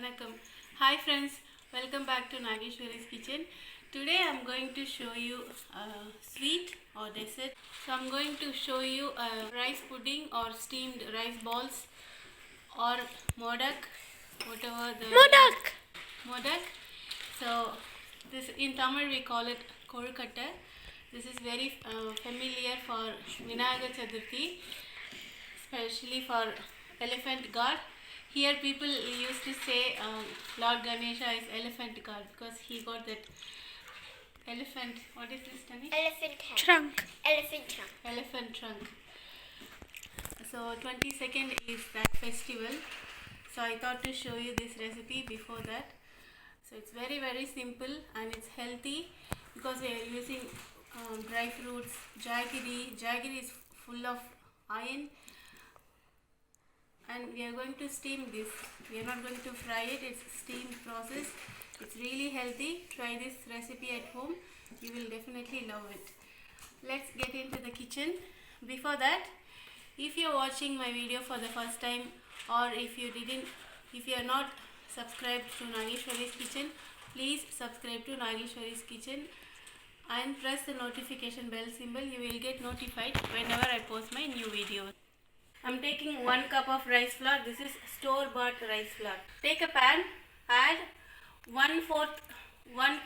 Vanakkam. Hi friends, welcome back to Nageshwari's kitchen. Today I'm going to show you a sweet or dessert. So I'm going to show you a rice pudding or steamed rice balls or modak, whatever the modak. So this in Tamil we call it korukatta. This is very familiar for Vinayaga Chaturthi, especially for elephant god. Here people used to say Lord Ganesha is elephant god because he got that elephant. What is this, Tani? Elephant head. Trunk. Elephant trunk. Elephant trunk. So 22nd is that festival. So I thought to show you this recipe before that. So it's very simple and it's healthy because we are using dry fruits, jaggery. Jaggery is full of iron. And we are going to steam this. We are not going to fry it. It's steamed process. It's really healthy. Try this recipe at home. You will definitely love it. Let's get into the kitchen. Before that, if you are watching my video for the first time, or if you are not subscribed to Nageshwari's kitchen, please subscribe to Nageshwari's kitchen and press the notification bell symbol. You will get notified whenever I post my new video. I'm taking 1 cup of rice flour. This is store-bought rice flour. Take a pan, add 1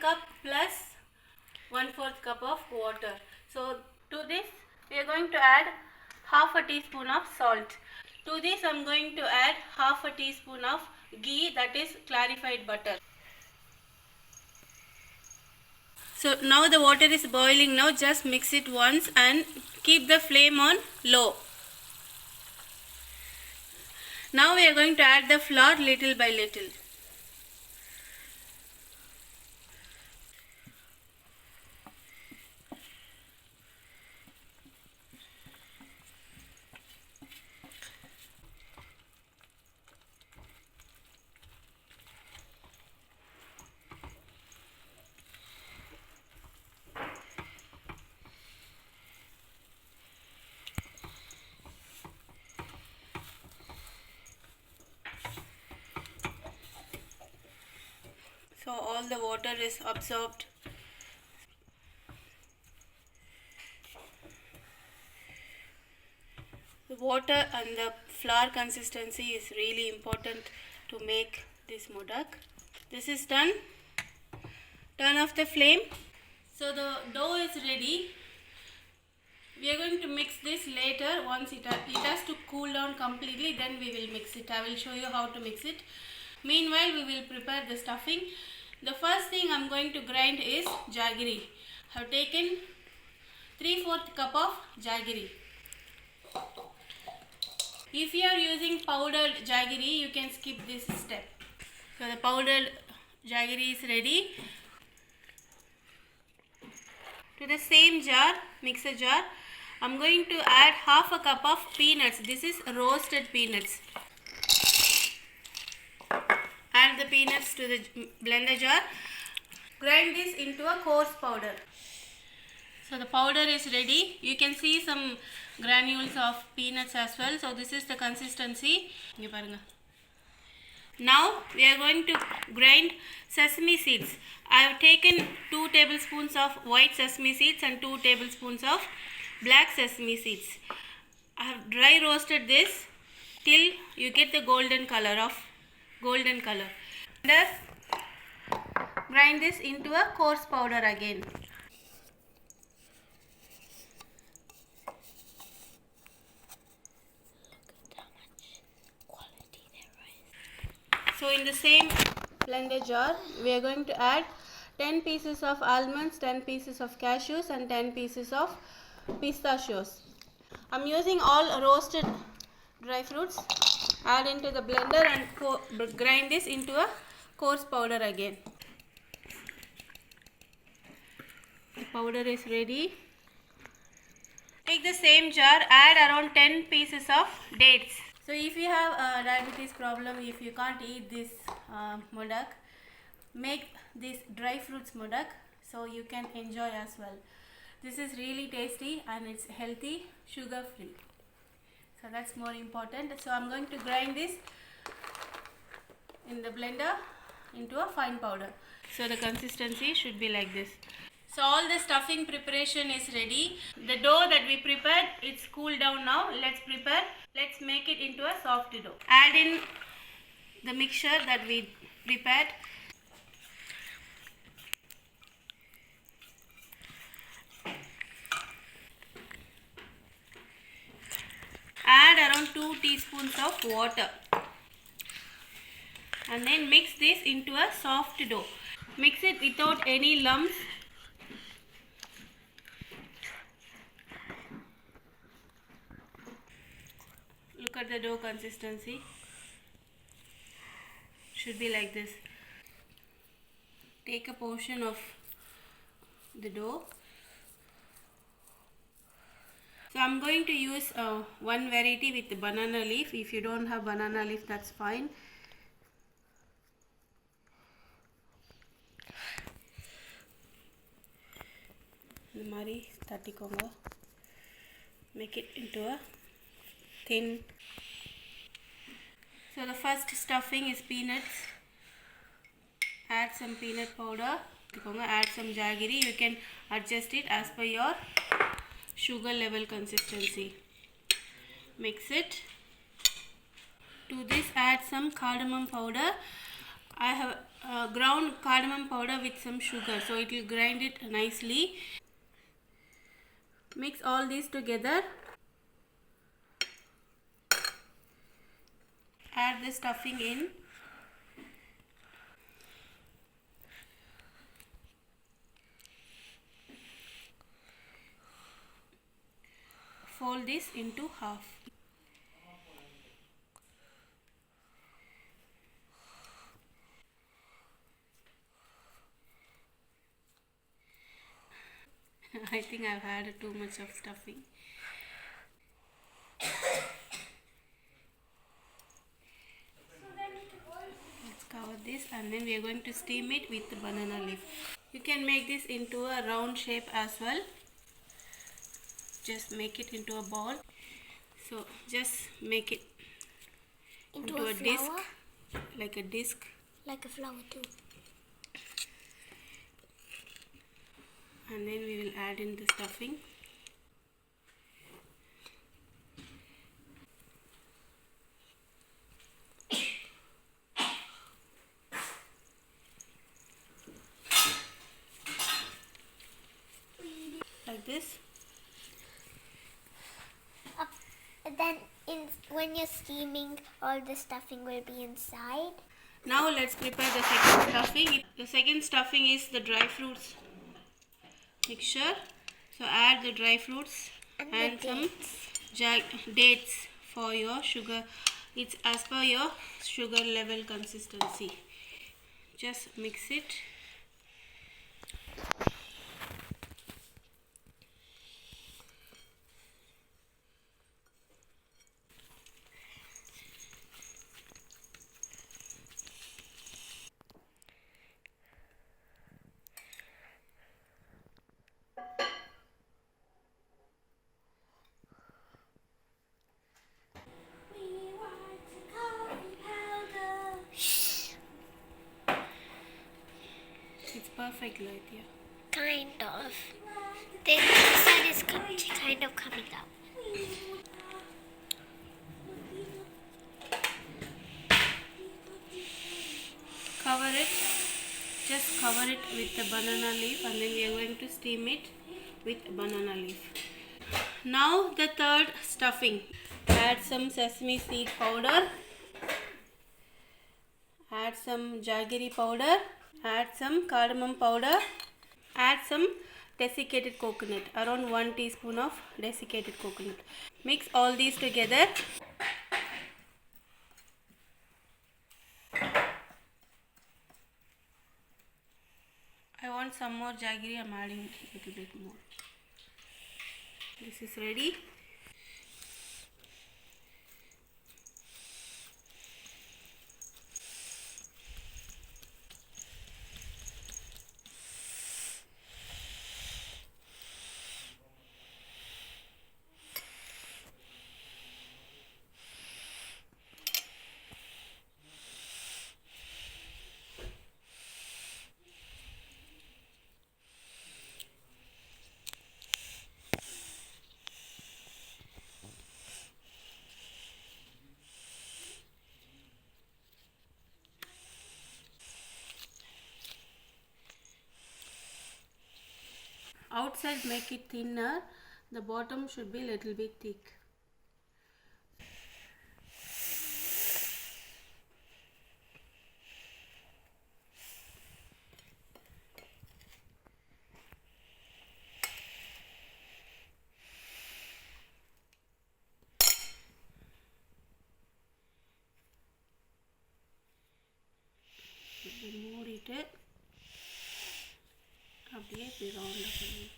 cup plus 1/4 cup of water. So to this we are going to add half a teaspoon of salt. To this I'm going to add half a teaspoon of ghee, that is clarified butter. So now the water is boiling. Now just mix it once and keep the flame on low. Now we are going to add the flour little by little. So all the water is absorbed. The water and the flour consistency is really important to make this modak. This is done. Turn off the flame. So the dough is ready. We are going to mix this later. Once it has to cool down completely, then we will mix it. I will show you how to mix it. Meanwhile, we will prepare the stuffing. The first thing I am going to grind is jaggery. I have taken 3/4 cup of jaggery. If you are using powdered jaggery, you can skip this step. So the powdered jaggery is ready. To the same jar, mixer jar, I am going to add half a cup of peanuts. This is roasted peanuts. Add the peanuts to the blender jar. Grind this into a coarse powder. So the powder is ready. You can see some granules of peanuts as well. So this is the consistency. Now we are going to grind sesame seeds. I have taken 2 tablespoons of white sesame seeds and 2 tablespoons of black sesame seeds. I have dry roasted this till you get the golden color. Then grind this into a coarse powder again. So in the same blender jar, we are going to add 10 pieces of almonds, 10 pieces of cashews and 10 pieces of pistachios. I'm using all roasted dry fruits. Add into the blender and grind this into a coarse powder again. The powder is ready. Take the same jar, add around 10 pieces of dates. So if you have a diabetes problem, if you can't eat this modak, make this dry fruits modak so you can enjoy as well. This is really tasty and it's healthy, sugar free. So that's more important. So I'm going to grind this in the blender into a fine powder. So the consistency should be like this. So all the stuffing preparation is ready. The dough that we prepared, it's cooled down now. Let's make it into a soft dough. Add in the mixture that we prepared. Add around 2 teaspoons of water and then mix this into a soft dough. Mix it without any lumps. Look at the dough consistency. Should be like this. Take a portion of the dough. So I'm going to use one variety with the banana leaf. If you don't have banana leaf, that's fine. Make it into a thin. So the first stuffing is peanuts. Add some peanut powder. Add some jaggery. You can adjust it as per your sugar level consistency. Mix it. To this add some cardamom powder. I have ground cardamom powder with some sugar, so it will grind it nicely. Mix all these together. Add the stuffing in. Fold this into half. I think I've had too much of stuffing. Let's cover this and then we are going to steam it with the banana leaf. You can make this into a round shape as well. Just make it into a ball. So just make it into a disc, like a disc. Like a flower too. And then we will add in the stuffing. Like this. Then when you're steaming, all the stuffing will be inside. Now let's prepare the second stuffing. The second stuffing is the dry fruits mixture. So add the dry fruits and some dates for your sugar. It's as per your sugar level consistency. Just mix it. It's perfect, Laithya. Kind of. The sun is kind of coming out. Cover it. Just cover it with the banana leaf and then we are going to steam it with banana leaf. Now the third stuffing. Add some sesame seed powder. Add some jaggery powder. Add some cardamom powder. Add some desiccated coconut. Around 1 teaspoon of desiccated coconut. Mix all these together. I want some more jaggery. I'm adding a little bit more. This is ready. outside make it thinner, the bottom should be little bit thick. மூடிட்டு அப்படியே இப்படி ரவுண்டாக பண்ணணும்.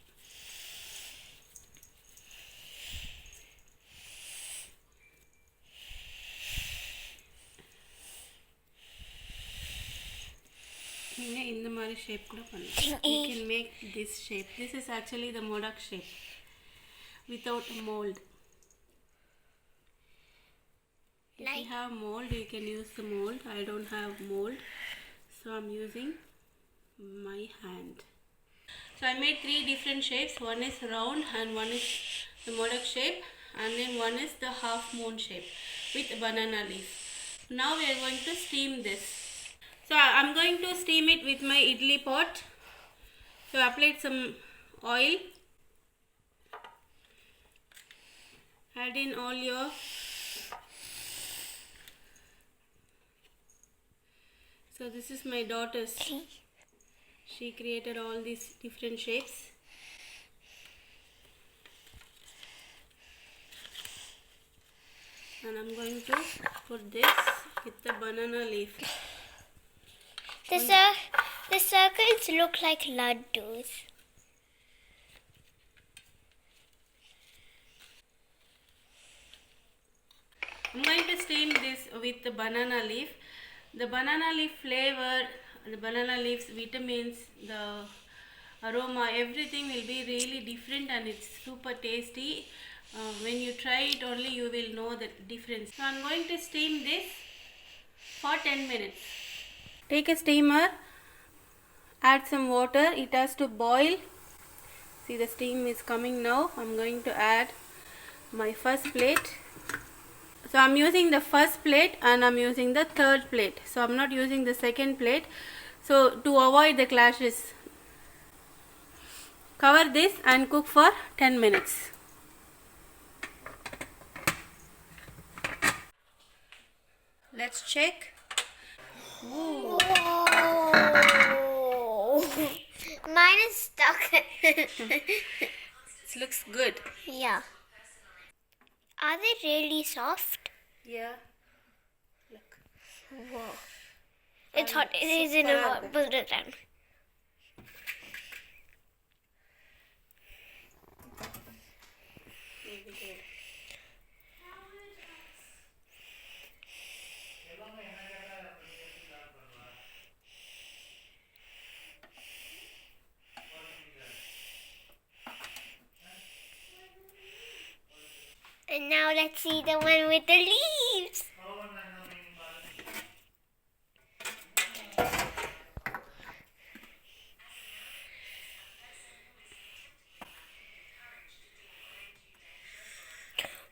நீங்கள் இந்த மாதிரி shape கூட பண்ணலாம். You can make this shape. This is actually the modak shape without mold. If you have mold, you can use the mold. I don't have mold, so I'm using my hand. So I made 3 different shapes. One is round and one is the modak shape, and then one is the half moon shape with banana leaf. Now we are going to steam this. So I'm going to steam it with my idli pot. So I applied some oil. Add in all your So this is my daughter's. She created all these different shapes. And I'm going to put this with the banana leaf. The circles look like laddus. I'm going to steam this with the banana leaf. The banana leaf flavor, the banana leaf's vitamins, the aroma, everything will be really different and it's super tasty. When you try it only you will know the difference. So I'm going to steam this for 10 minutes. Take a steamer, add some water, it has to boil. See, the steam is coming now. I'm going to add my first plate. So I'm using the first plate and I'm using the third plate. So I'm not using the second plate. So to avoid the clashes, cover this and cook for 10 minutes. Let's check. Ooh. Whoa. Mine is stuck. This looks good. Yeah. Are they really soft? Yeah. Look. Whoa. It's hot. It is in a hot. Put it down. And now let's see the one with the leaves.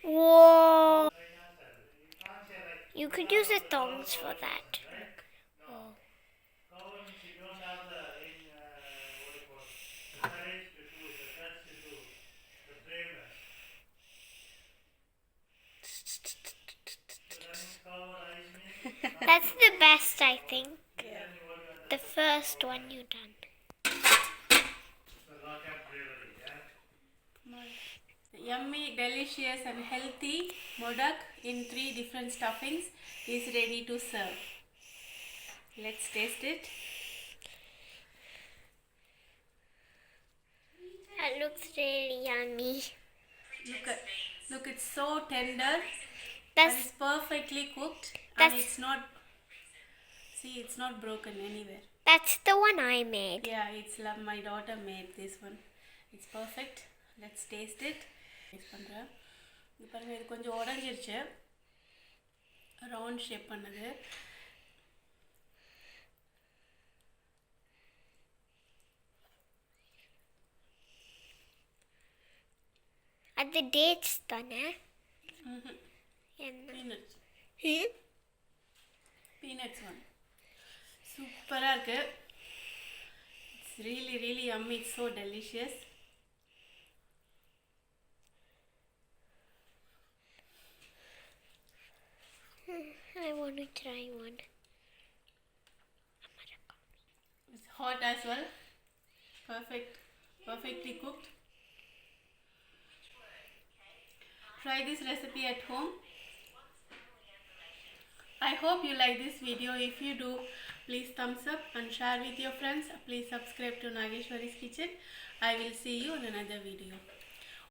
Whoa! You could use the thongs for that. Oh. That's the best, I think. Yeah. The first one you done. Yummy, delicious and healthy modak in 3 different stuffings is ready to serve. Let's taste it. That looks really yummy. Look, it's so tender. That's And it's perfectly cooked. And That's- it's not, see, it's not broken anywhere. that's the one I made. Yeah, it's my daughter made this one. It's perfect. Let's taste it. Taste பண்ணுறேன். இது பாருங்க, இது கொஞ்சம் உடஞ்சிருச்சு. Round shape பண்ணது. At the dates தானே? Peanuts. Peanuts one. சூப்பராக இருக்கு. It's really yummy. It's so delicious. want to try one. It's hot as well. Perfectly cooked. Try this recipe at home. I hope you like this video. If you do, please thumbs up and share with your friends. Please subscribe to Nageshwari's Kitchen. I will see you in another video.